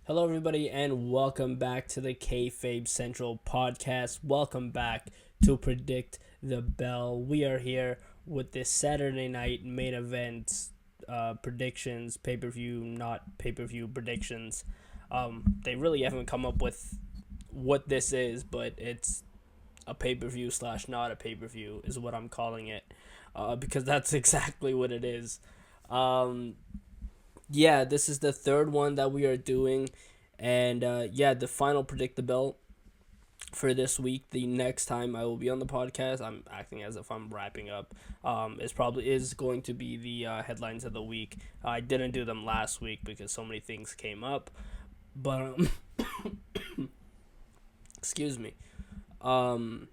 Hello, everybody, and welcome back to the Kayfabe Central podcast. Welcome back to Predict the Bell. We are here with this Saturday night main event predictions, pay per view, not pay per view predictions. They really haven't come up with what this is, but it's a pay per view slash not a pay per view, is what I'm calling it, because that's exactly what it is. Um, yeah, this is the third one that we are doing, and the final predict the belt for this week. The next time I will be on the podcast, I'm acting as if I'm wrapping up. Is going to be the headlines of the week. I didn't do them last week because so many things came up, but excuse me. Um,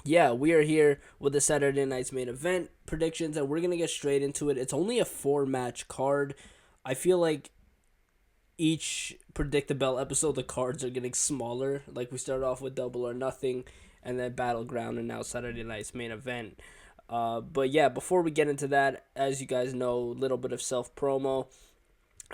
yeah, we are here with the Saturday night's main event predictions, and we're gonna get straight into it. It's only a 4 match card. I feel like each Predict the Bell episode, the cards are getting smaller. Like we started off with Double or Nothing, and then Battleground, and now Saturday night's main event. But yeah, before we get into that, as you guys know, a little bit of self promo.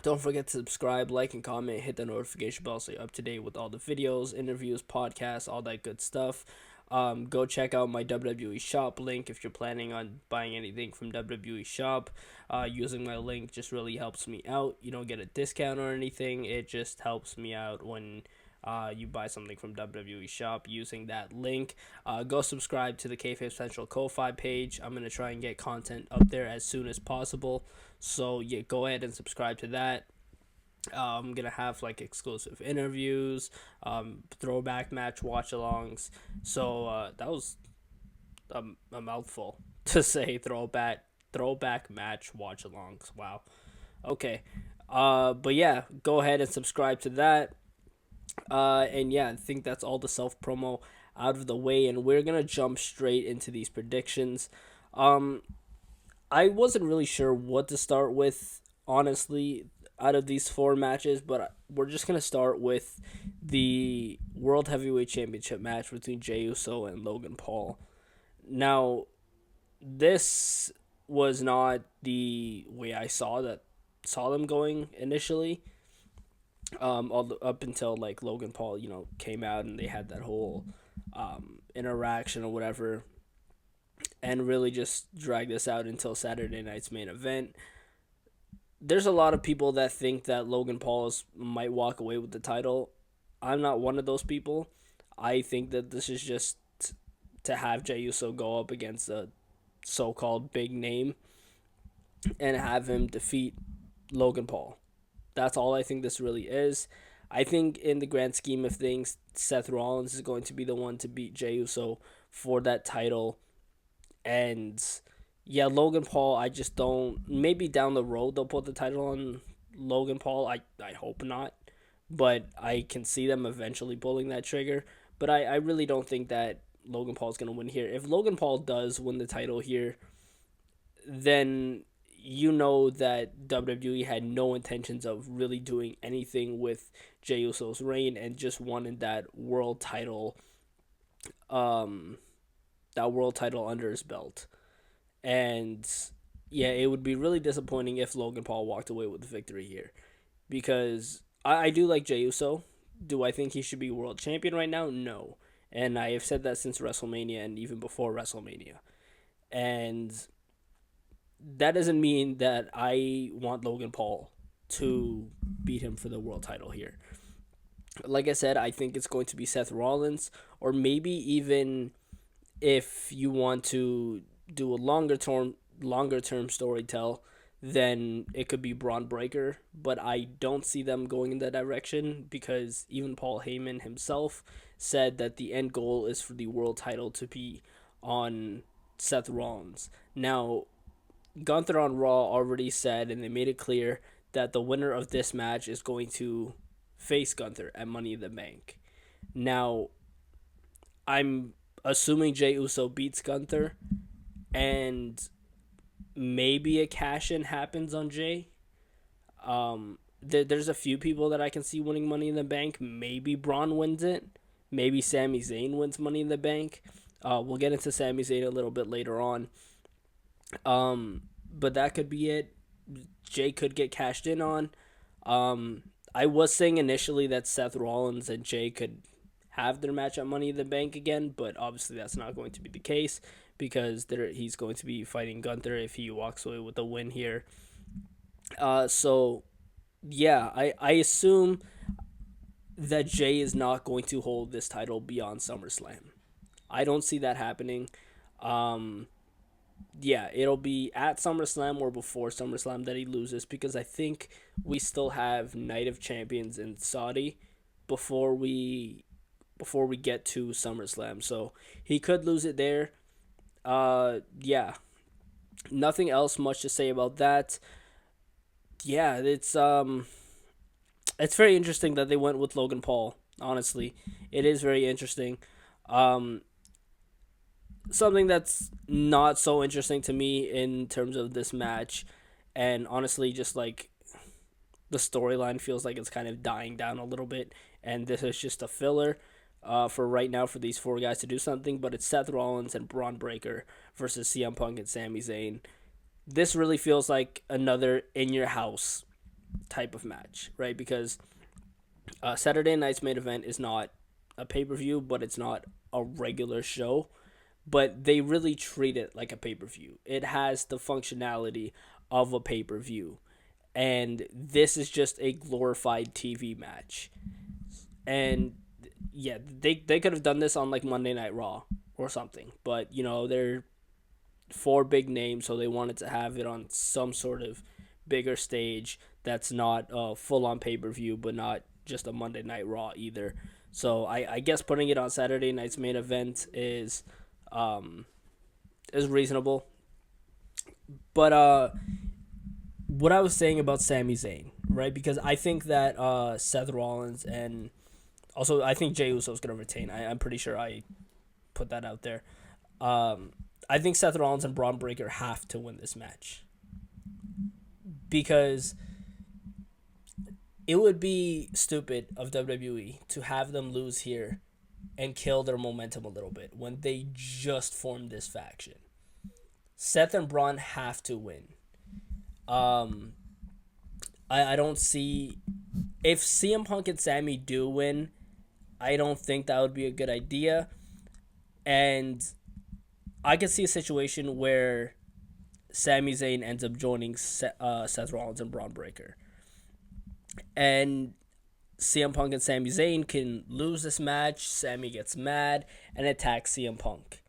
Don't forget to subscribe, like, and comment. Hit the notification bell so you're up to date with all the videos, interviews, podcasts, all that good stuff. Go check out my WWE shop link if you're planning on buying anything from WWE shop. Using my link just really helps me out. You don't get a discount or anything. It just helps me out when you buy something from WWE shop using that link. Go subscribe to the Kayfabe Central Ko-Fi page. I'm gonna try and get content up there as soon as possible. So yeah, go ahead and subscribe to that. I'm gonna have like exclusive interviews, throwback match watch-alongs. So that was a mouthful to say throwback match watch-alongs. Wow. Okay. But yeah, go ahead and subscribe to that. And yeah, I think that's all the self promo out of the way, and we're gonna jump straight into these predictions. Um, I wasn't really sure what to start with, honestly, out of these 4 matches, but we're just gonna start with the World Heavyweight Championship match between Jey Uso and Logan Paul. Now, this was not the way I saw them going initially. Up until like Logan Paul, came out and they had that whole interaction or whatever, and really just drag this out until Saturday night's main event. There's a lot of people that think that Logan Paul might walk away with the title. I'm not one of those people. I think that this is just to have Jey Uso go up against a so-called big name and have him defeat Logan Paul. That's all I think this really is. I think in the grand scheme of things, Seth Rollins is going to be the one to beat Jey Uso for that title. And yeah, Logan Paul, I just don't. Maybe down the road they'll put the title on Logan Paul. I hope not. But I can see them eventually pulling that trigger. But I really don't think that Logan Paul's going to win here. If Logan Paul does win the title here, then you know that WWE had no intentions of really doing anything with Jey Uso's reign and just wanted um, that world title under his belt. And yeah, it would be really disappointing if Logan Paul walked away with the victory here, because I do like Jey Uso. Do I think he should be world champion right now? No, and I have said that since WrestleMania and even before WrestleMania. And that doesn't mean that I want Logan Paul to beat him for the world title here. Like I said, I think it's going to be Seth Rollins, or maybe even if you want to do a longer term story tell, then it could be Braun Breaker. But I don't see them going in that direction, because even Paul Heyman himself said that the end goal is for the world title to be on Seth Rollins. Now, Gunther on Raw already said, and they made it clear, that the winner of this match is going to face Gunther at Money in the Bank. Now, I'm assuming Jey Uso beats Gunther, and maybe a cash in happens on Jey. There's a few people that I can see winning Money in the Bank. Maybe Braun wins it. Maybe Sami Zayn wins Money in the Bank. We'll get into Sami Zayn a little bit later on. But that could be it. Jey could get cashed in on. I was saying initially that Seth Rollins and Jay could have their match at Money in the Bank again, but obviously that's not going to be the case because he's going to be fighting Gunther if he walks away with a win here. So yeah, I assume that Jay is not going to hold this title beyond SummerSlam. I don't see that happening. Um, yeah, it'll be at SummerSlam or before SummerSlam that he loses because I think we still have Night of Champions in Saudi before we get to SummerSlam. So he could lose it there. Yeah, nothing else much to say about that. Yeah, it's very interesting that they went with Logan Paul. Honestly, it is very interesting. Um, Something that's not so interesting to me in terms of this match, and honestly, just like the storyline feels like it's kind of dying down a little bit, and this is just a filler. For right now, for these four guys to do something, but it's Seth Rollins and Braun Breaker versus CM Punk and Sami Zayn. This really feels like another in your house type of match, right? Because Saturday night's main event is not a pay per view, but it's not a regular show. But they really treat it like a pay per view. It has the functionality of a pay per view. And this is just a glorified TV match. And yeah, they could have done this on like Monday Night Raw or something. But, they're four big names, so they wanted to have it on some sort of bigger stage that's not a full on pay per view, but not just a Monday Night Raw either. So I guess putting it on Saturday night's main event um, is reasonable. But what I was saying about Sami Zayn, right? Because I think that Seth Rollins and also I think Jey Uso is gonna retain. I'm pretty sure I put that out there. Um, I think Seth Rollins and Braun Breaker have to win this match because it would be stupid of WWE to have them lose here and kill their momentum a little bit when they just formed this faction. Seth and Braun have to win. Um, I don't see if CM Punk and Sammy do win. I don't think that would be a good idea, and I could see a situation where Sami Zayn ends up joining Seth Rollins and Braun Breaker, and CM Punk and Sami Zayn can lose this match. Sammy gets mad and attacks CM Punk.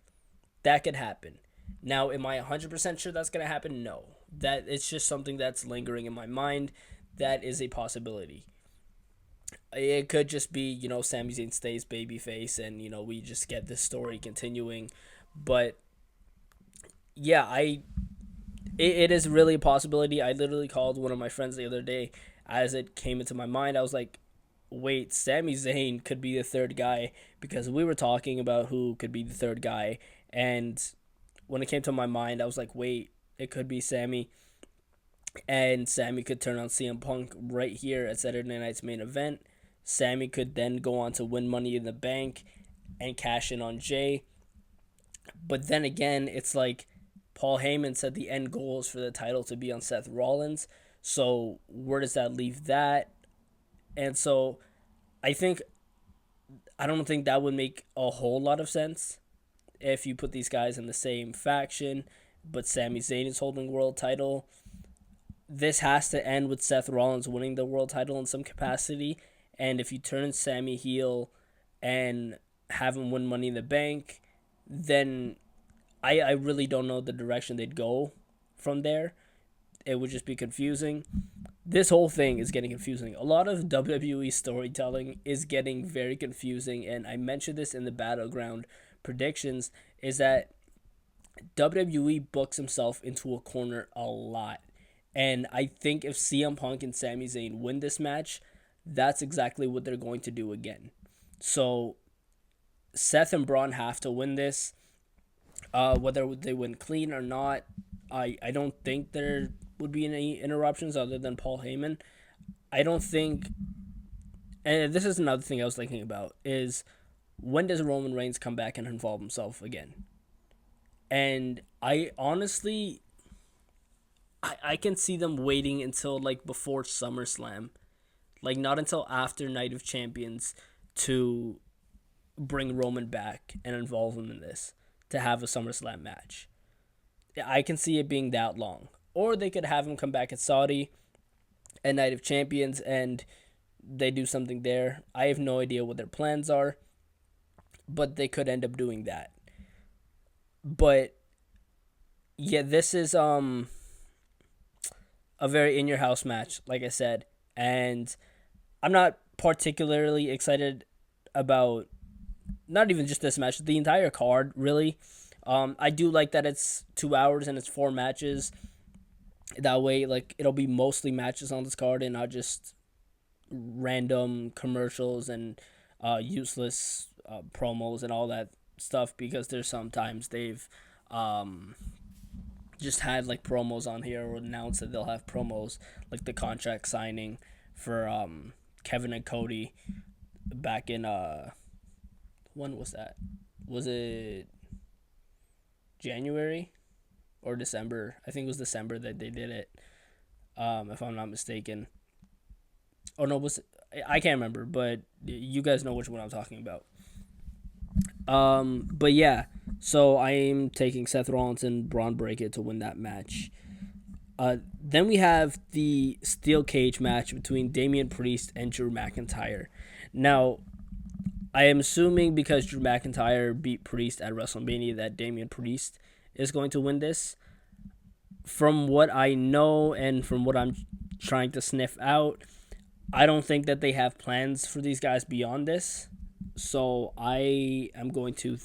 That could happen. Now, am I 100% sure that's going to happen? No. That it's just something that's lingering in my mind. That is a possibility. It could just be, Sami Zayn stays babyface and, we just get this story continuing. But yeah, it is really a possibility. I literally called one of my friends the other day as it came into my mind. I was like, wait, Sami Zayn could be the third guy because we were talking about who could be the third guy. And when it came to my mind, I was like, wait, it could be Sammy. And Sammy could turn on CM Punk right here at Saturday Night's main event. Sammy could then go on to win Money in the Bank and cash in on Jay. But then again, it's like Paul Heyman said the end goal is for the title to be on Seth Rollins. So where does that leave that? And so I don't think that would make a whole lot of sense if you put these guys in the same faction, but Sami Zayn is holding world title. This has to end with Seth Rollins winning the world title in some capacity. And if you turn Sammy heel and have him win Money in the Bank, then I really don't know the direction they'd go from there. It would just be confusing. This whole thing is getting confusing. A lot of WWE storytelling is getting very confusing, and I mentioned this in the Battleground predictions, is that WWE books himself into a corner a lot. And I think if CM Punk and Sami Zayn win this match, that's exactly what they're going to do again. So Seth and Braun have to win this. Whether they win clean or not, I don't think there would be any interruptions other than Paul Heyman. I don't think, and this is another thing I was thinking about, is when does Roman Reigns come back and involve himself again? And I honestly, I can see them waiting until like before SummerSlam Like, not until after Night of Champions to bring Roman back and involve him in this to have a SummerSlam match. I can see it being that long. Or they could have him come back at Saudi at Night of Champions and they do something there. I have no idea what their plans are, but they could end up doing that. But yeah, this is a very in your house match, like I said, and I'm not particularly excited about not even just this match, the entire card really. I do like that it's 2 hours and it's 4 matches. That way, like, it'll be mostly matches on this card and not just random commercials and useless promos and all that stuff, because there's sometimes they've um, just had like promos on here or announced that they'll have promos like the contract signing for Kevin and Cody back in when was that? Was it January or December? I think it was December that they did it. If I'm not mistaken. Oh no, I can't remember, but you guys know which one I'm talking about. But yeah, so I'm taking Seth Rollins and Braun Breaker to win that match. Then we have the steel cage match between Damian Priest and Drew McIntyre. Now, I am assuming because Drew McIntyre beat Priest at WrestleMania that Damian Priest is going to win this. From what I know and from what I'm trying to sniff out, I don't think that they have plans for these guys beyond this. So I am going to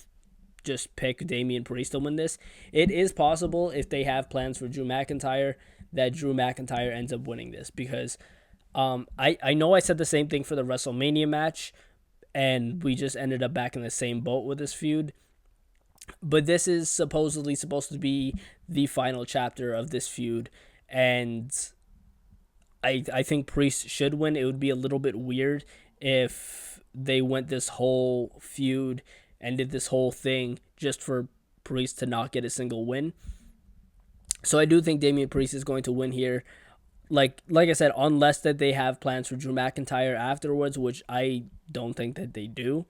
just pick Damian Priest to win this. It is possible if they have plans for Drew McIntyre that Drew McIntyre ends up winning this, because I know I said the same thing for the WrestleMania match and we just ended up back in the same boat with this feud. But this is supposedly supposed to be the final chapter of this feud, and I think Priest should win. It would be a little bit weird if they went this whole feud and did this whole thing just for Priest to not get a single win. So I do think Damian Priest is going to win here. Like I said, unless that they have plans for Drew McIntyre afterwards, which I don't think that they do.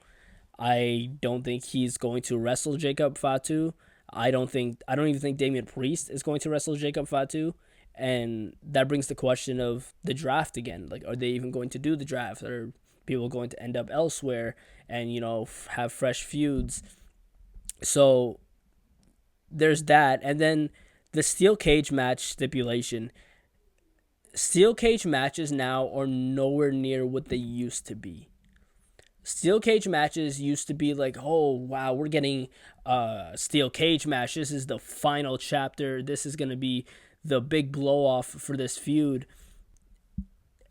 I don't think he's going to wrestle Jacob Fatu. I don't even think Damian Priest is going to wrestle Jacob Fatu. And that brings the question of the draft again. Like, are they even going to do the draft? Are people going to end up elsewhere and, have fresh feuds? So there's that. And then the steel cage match stipulation. Steel cage matches now are nowhere near what they used to be. Steel cage matches used to be like, oh, wow, we're getting a steel cage match. This is the final chapter. This is going to be the big blow off for this feud.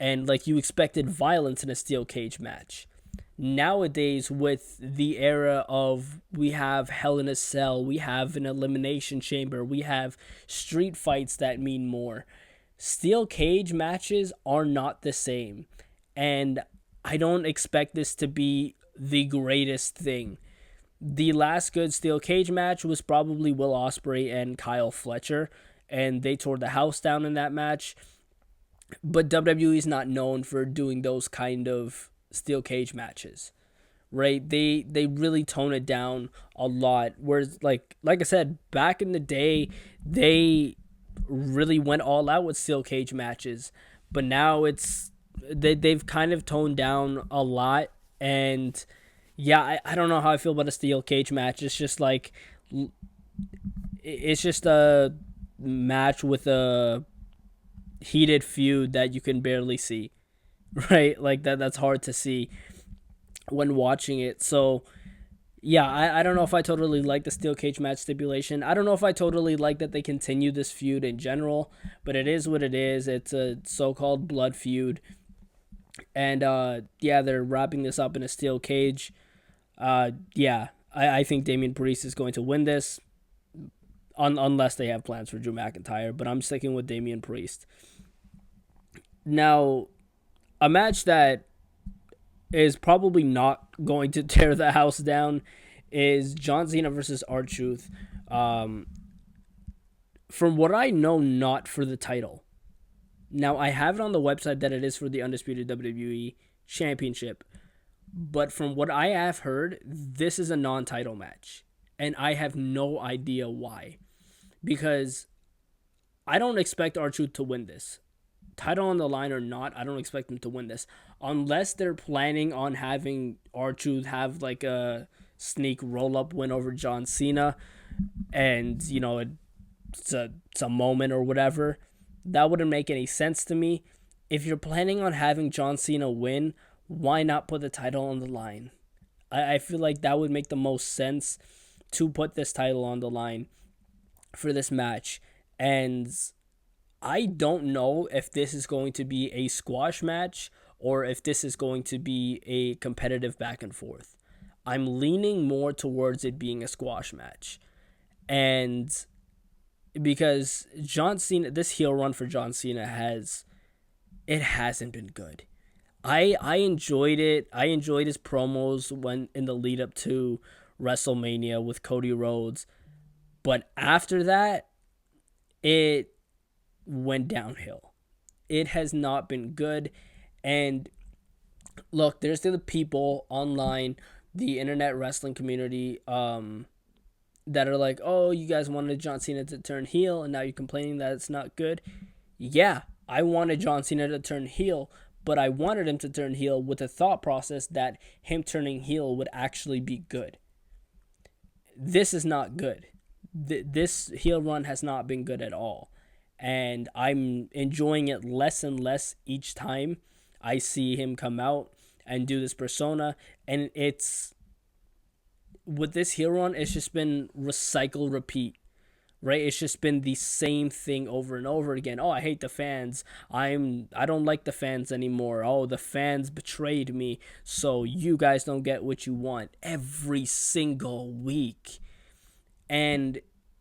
And like, you expected violence in a steel cage match. Nowadays, with the era of we have Hell in a Cell, we have an Elimination Chamber, we have street fights that mean more. Steel cage matches are not the same. And I don't expect this to be the greatest thing. The last good steel cage match was probably Will Ospreay and Kyle Fletcher, and they tore the house down in that match. But WWE is not known for doing those kind of steel cage matches, right? They really tone it down a lot. Whereas, like I said, back in the day, they really went all out with steel cage matches. But now they've kind of toned down a lot. And yeah, I don't know how I feel about a steel cage match. It's just like, it's just a match with a heated feud that you can barely see, right? Like that's hard to see when watching it. So yeah, I don't know if I totally like the steel cage match stipulation. I don't know if I totally like that they continue this feud in general, but it is what it is. It's a so-called blood feud. And yeah, they're wrapping this up in a steel cage. Yeah, I think Damian Priest is going to win this, unless they have plans for Drew McIntyre. But I'm sticking with Damian Priest. Now, a match that is probably not going to tear the house down is John Cena versus R-Truth. From what I know, not for the title. Now, I have it on the website that it is for the Undisputed WWE Championship, but from what I have heard, this is a non title match. And I have no idea why. Because I don't expect R-Truth to win this. Title on the line or not, I don't expect them to win this. Unless they're planning on having R-Truth have like a sneak roll up win over John Cena, and it's a moment or whatever. That wouldn't make any sense to me. If you're planning on having John Cena win, why not put the title on the line? I feel like that would make the most sense to put this title on the line for this match. And I don't know if this is going to be a squash match or if this is going to be a competitive back and forth. I'm leaning more towards it being a squash match. And because John Cena, this heel run for John Cena hasn't been good. I enjoyed it. I enjoyed his promos when in the lead up to WrestleMania with Cody Rhodes. But after that, it went downhill. It has not been good. And look, there's the people online, the internet wrestling community, that are like, oh, you guys wanted John Cena to turn heel, and now you're complaining that it's not good. Yeah, I wanted John Cena to turn heel, but I wanted him to turn heel with the thought process that him turning heel would actually be good. This is not good. This heel run has not been good at all. And I'm enjoying it less and less each time I see him come out and do this persona. And it's, with this heel run, it's just been recycle, repeat, right? It's just been the same thing over and over again. Oh, I hate the fans. I don't like the fans anymore. Oh, the fans betrayed me, so you guys don't get what you want every single week. And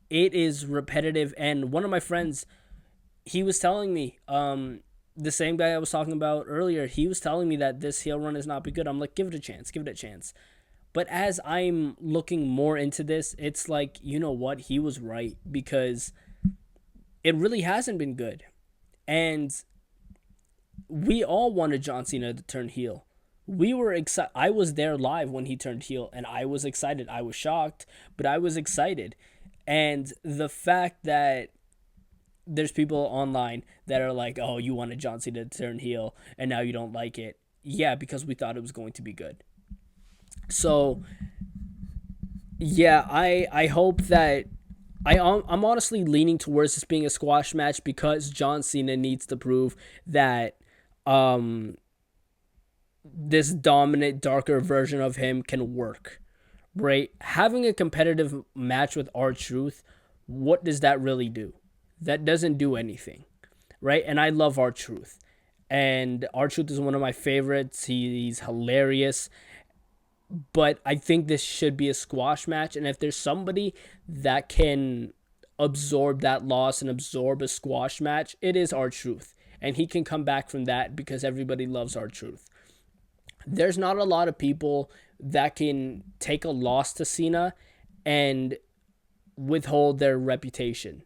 it is repetitive. And one of my friends, he was telling me, the same guy I was talking about earlier, he was telling me that this heel run is not be good. I'm like, give it a chance, give it a chance. But as I'm looking more into this, it's like, you know what? He was right, because it really hasn't been good. And we all wanted John Cena to turn heel. We were excited. I was there live when he turned heel, and I was excited. I was shocked, but I was excited. And the fact that there's people online that are like, oh, you wanted John Cena to turn heel, and now you don't like it. Yeah, because we thought it was going to be good. So, yeah, I hope that I'm honestly leaning towards this being a squash match, because John Cena needs to prove that um this dominant, darker version of him can work. Right? Having a competitive match with R-Truth, what does that really do? That doesn't do anything. Right? And I love R-Truth. And R-Truth is one of my favorites. He's hilarious. But I think this should be a squash match. And if there's somebody that can absorb that loss and absorb a squash match, it is R-Truth. And he can come back from that, because everybody loves R-Truth. There's not a lot of people that can take a loss to Cena and withhold their reputation.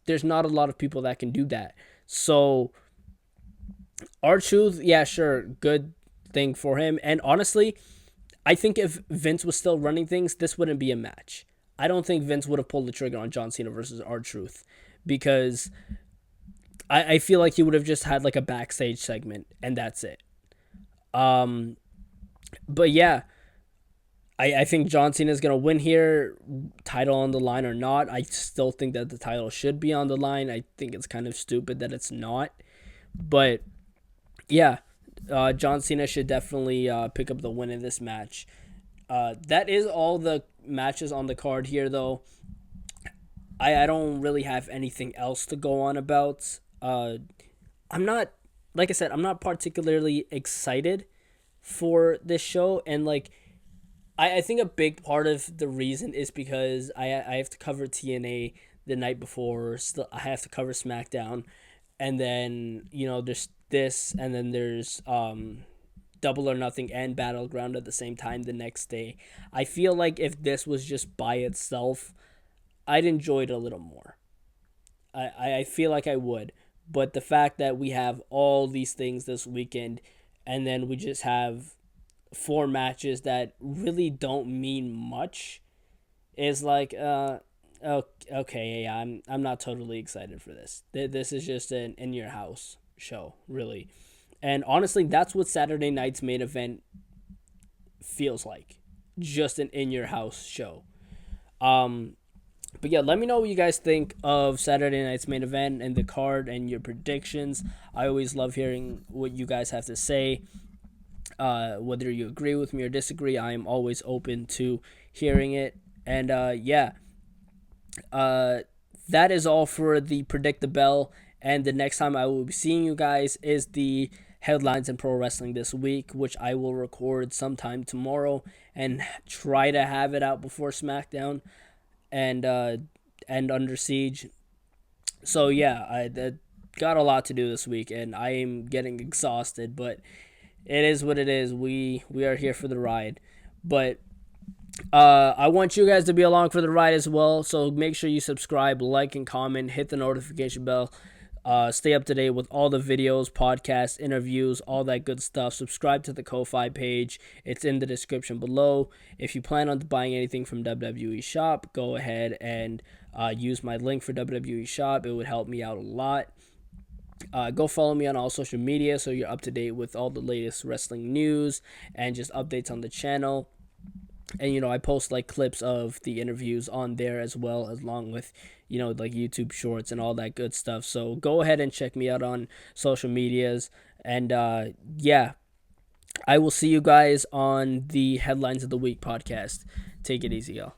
There's not a lot of people that can do that. So, R-Truth, yeah, sure, good thing for him. And honestly, I think if Vince was still running things, this wouldn't be a match. I don't think Vince would have pulled the trigger on John Cena versus R-Truth, because I feel like he would have just had like a backstage segment and that's it. But yeah, I think John Cena is going to win here, title on the line or not. I still think that the title should be on the line. I think it's kind of stupid that it's not. But yeah, John Cena should definitely pick up the win in this match. That is all the matches on the card here, though. I don't really have anything else to go on about. I'm not, like I said, I'm not particularly excited for this show. And like, I think a big part of the reason is because I have to cover TNA the night before. Still, I have to cover SmackDown. And then, there's this, and then there's Double or Nothing and Battleground at the same time the next day. I feel like if this was just by itself, I'd enjoy it a little more. I feel like I would. But the fact that we have all these things this weekend, and then we just have four matches that really don't mean much, is like, okay, yeah, I'm not totally excited for this. This is just an in your house show, really. And honestly, that's what Saturday night's main event feels like. Just an in your house show. Um, but yeah, let me know what you guys think of Saturday night's main event and the card and your predictions. I always love hearing what you guys have to say. Whether you agree with me or disagree, I am always open to hearing it. And yeah, uh, that is all for the Predict the Bell. And the next time I will be seeing you guys is the headlines in pro wrestling this week, which I will record sometime tomorrow and try to have it out before SmackDown and Under Siege. So yeah, I got a lot to do this week, and I am getting exhausted, but it is what it is. We are here for the ride, but I want you guys to be along for the ride as well. So make sure you subscribe, like, and comment. Hit the notification bell. Stay up to date with all the videos, podcasts, interviews, all that good stuff. Subscribe to the Ko-Fi page. It's in the description below. If you plan on buying anything from WWE Shop, go ahead and use my link for WWE Shop. It would help me out a lot. Go follow me on all social media so you're up to date with all the latest wrestling news and just updates on the channel. And I post like clips of the interviews on there as well, along with like YouTube shorts and all that good stuff. So go ahead and check me out on social medias. And yeah, I will see you guys on the Headlines of the Week podcast. Take it easy, y'all.